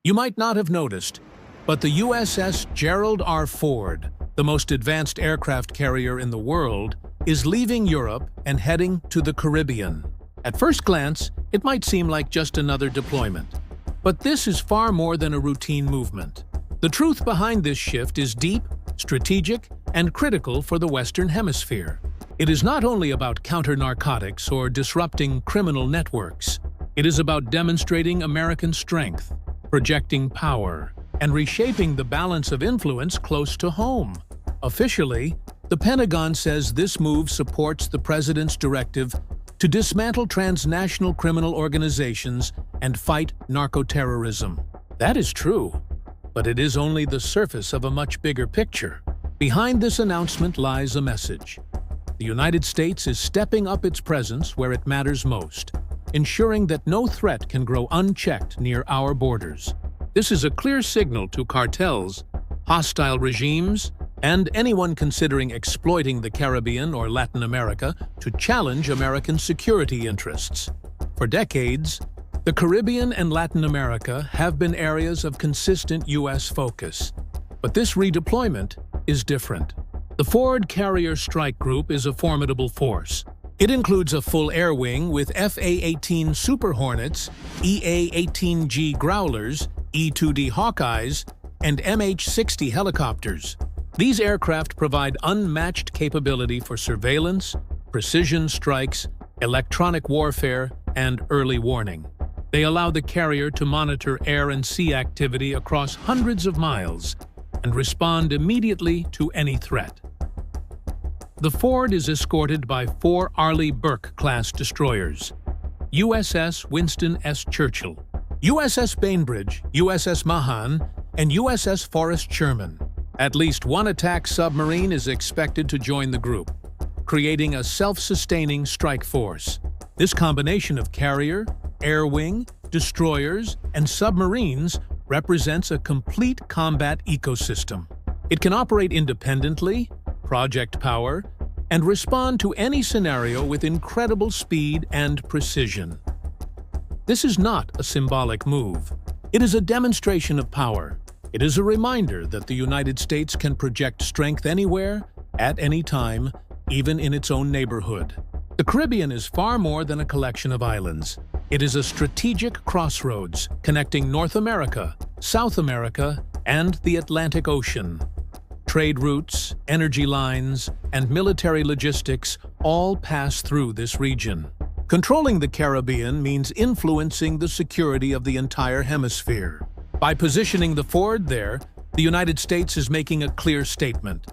You might not have noticed, but the USS Gerald R. the most advanced aircraft carrier in the world, is leaving Europe and heading to the Caribbean. At first glance, it might seem like just another deployment. But this is far more than a routine movement. The truth behind this shift is deep, strategic, and critical for the Western Hemisphere. It is not only about counter-narcotics or disrupting criminal networks. It is about demonstrating American strength, projecting power, and reshaping the balance of influence close to home. Officially, the Pentagon says this move supports the president's directive to dismantle transnational criminal organizations and fight narco-terrorism. That is true, but it is only the surface of a much bigger picture. Behind this announcement lies a message. The United States is stepping up its presence where it matters most, ensuring that no threat can grow unchecked near our borders. This is a clear signal to cartels, hostile regimes, and anyone considering exploiting the Caribbean or Latin America to challenge American security interests. For decades, the Caribbean and Latin America have been areas of consistent U.S. focus. But this redeployment is different. The Forward Carrier Strike Group is a formidable force. It includes a full air wing with FA-18 Super Hornets, EA-18G Growlers, E-2D Hawkeyes, and MH-60 helicopters. These aircraft provide unmatched capability for surveillance, precision strikes, electronic warfare, and early warning. They allow the carrier to monitor air and sea activity across hundreds of miles and respond immediately to any threat. The Ford is escorted by 4 Arleigh Burke-class destroyers: USS Winston S. Churchill, USS Bainbridge, USS Mahan, and USS Forrest Sherman. At least one attack submarine is expected to join the group, creating a self-sustaining strike force. This combination of carrier, air wing, destroyers, and submarines represents a complete combat ecosystem. It can operate independently, project power, and respond to any scenario with incredible speed and precision. This is not a symbolic move. It is a demonstration of power. It is a reminder that the United States can project strength anywhere, at any time, even in its own neighborhood. The Caribbean is far more than a collection of islands. It is a strategic crossroads connecting North America, South America, and the Atlantic Ocean. Trade routes, energy lines, and military logistics all pass through this region. Controlling the Caribbean means influencing the security of the entire hemisphere. By positioning the Ford there, the United States is making a clear statement.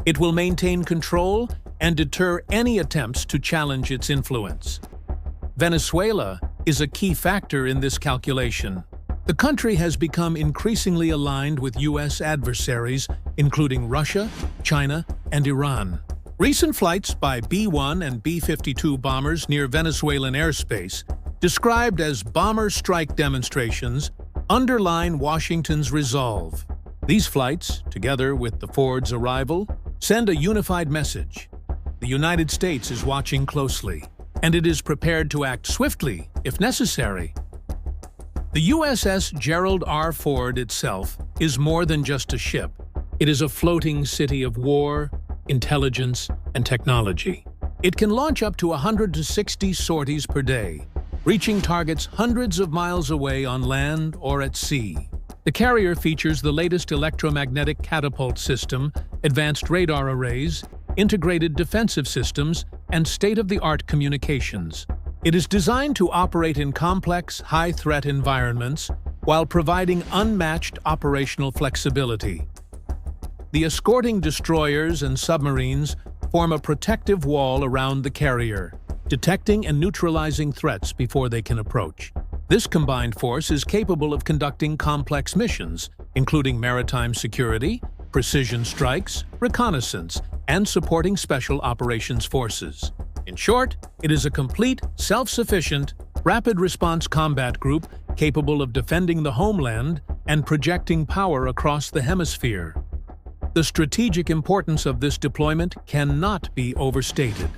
It will maintain control and deter any attempts to challenge its influence. Venezuela is a key factor in this calculation. The country has become increasingly aligned with U.S. adversaries, including Russia, China, and Iran. Recent flights by B-1 and B-52 bombers near Venezuelan airspace, described as bomber strike demonstrations, underline Washington's resolve. These flights, together with the Ford's arrival, send a unified message. The United States is watching closely, and it is prepared to act swiftly if necessary. The USS Gerald R. itself is more than just a ship. It is a floating city of war, intelligence, and technology. It can launch up to 160 sorties per day, reaching targets hundreds of miles away on land or at sea. The carrier features the latest electromagnetic catapult system, advanced radar arrays, integrated defensive systems, and state-of-the-art communications. It is designed to operate in complex, high-threat environments while providing unmatched operational flexibility. The escorting destroyers and submarines form a protective wall around the carrier, detecting and neutralizing threats before they can approach. This combined force is capable of conducting complex missions, including maritime security, precision strikes, reconnaissance, and supporting special operations forces. In short, it is a complete, self-sufficient, rapid response combat group capable of defending the homeland and projecting power across the hemisphere. The strategic importance of this deployment cannot be overstated.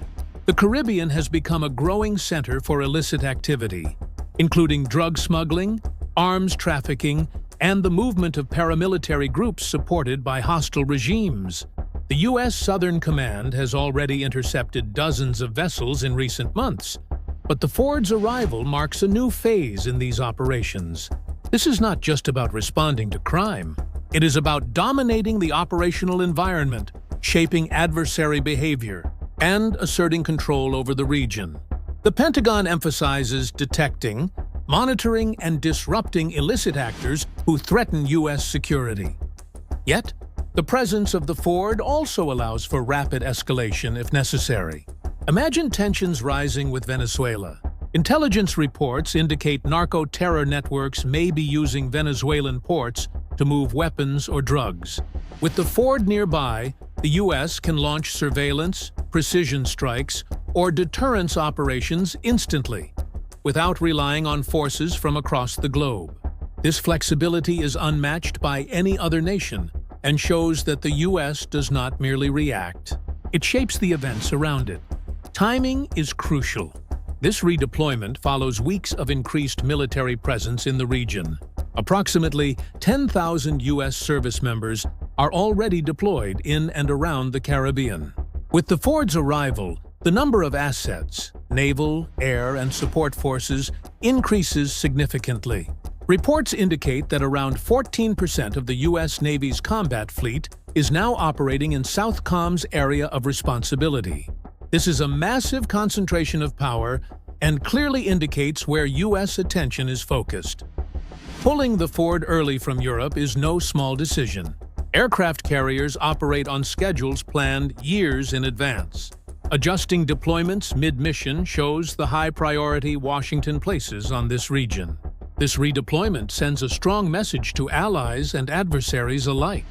The Caribbean has become a growing center for illicit activity, including drug smuggling, arms trafficking, and the movement of paramilitary groups supported by hostile regimes. The U.S. Southern Command has already intercepted dozens of vessels in recent months, but the Ford's arrival marks a new phase in these operations. This is not just about responding to crime. It is about dominating the operational environment, shaping adversary behavior, and asserting control over the region. The Pentagon emphasizes detecting, monitoring, and disrupting illicit actors who threaten U.S. security. Yet, the presence of the Ford also allows for rapid escalation if necessary. Imagine tensions rising with Venezuela. Intelligence reports indicate narco-terror networks may be using Venezuelan ports to move weapons or drugs. With the Ford nearby, the U.S. can launch surveillance, precision strikes, or deterrence operations instantly, without relying on forces from across the globe. This flexibility is unmatched by any other nation and shows that the U.S. does not merely react. It shapes the events around it. Timing is crucial. This redeployment follows weeks of increased military presence in the region. Approximately 10,000 U.S. service members are already deployed in and around the Caribbean. With the Ford's arrival, the number of assets, naval, air, and support forces increases significantly. Reports indicate that around 14% of the U.S. Navy's combat fleet is now operating in SOUTHCOM's area of responsibility. This is a massive concentration of power and clearly indicates where U.S. attention is focused. Pulling the Ford early from Europe is no small decision. Aircraft carriers operate on schedules planned years in advance. Adjusting deployments mid-mission shows the high priority Washington places on this region. This redeployment sends a strong message to allies and adversaries alike.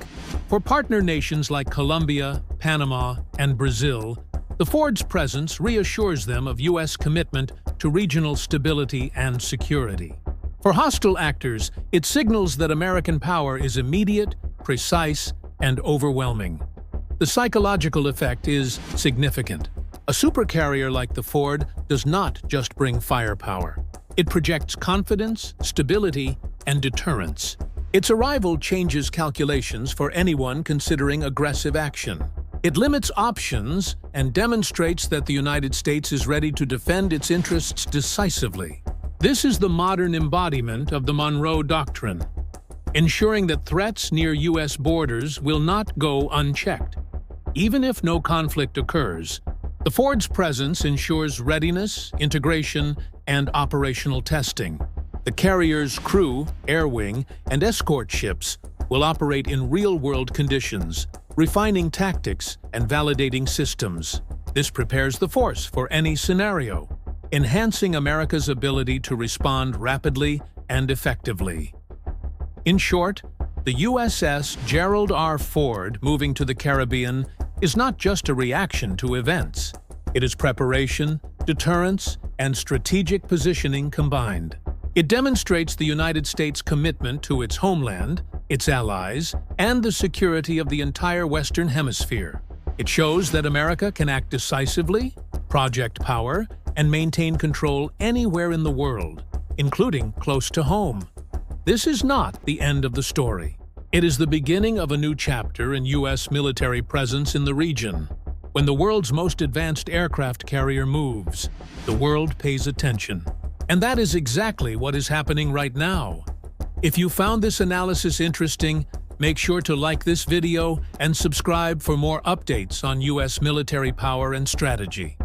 For partner nations like Colombia, Panama, and Brazil, the Ford's presence reassures them of U.S. commitment to regional stability and security. For hostile actors, it signals that American power is immediate, precise, and overwhelming. The psychological effect is significant. A supercarrier like the Ford does not just bring firepower. It projects confidence, stability, and deterrence. Its arrival changes calculations for anyone considering aggressive action. It limits options and demonstrates that the United States is ready to defend its interests decisively. This is the modern embodiment of the Monroe Doctrine, ensuring that threats near U.S. borders will not go unchecked. Even if no conflict occurs, the Ford's presence ensures readiness, integration, and operational testing. The carrier's crew, air wing, and escort ships will operate in real-world conditions, refining tactics and validating systems. This prepares the force for any scenario, enhancing America's ability to respond rapidly and effectively. In short, the USS Gerald R. Ford moving to the Caribbean is not just a reaction to events. It is preparation, deterrence, and strategic positioning combined. It demonstrates the United States' commitment to its homeland, its allies, and the security of the entire Western Hemisphere. It shows that America can act decisively, project power, and maintain control anywhere in the world, including close to home. This is not the end of the story. It is the beginning of a new chapter in U.S. military presence in the region. When the world's most advanced aircraft carrier moves, the world pays attention. And that is exactly what is happening right now. If you found this analysis interesting, make sure to like this video and subscribe for more updates on U.S. military power and strategy.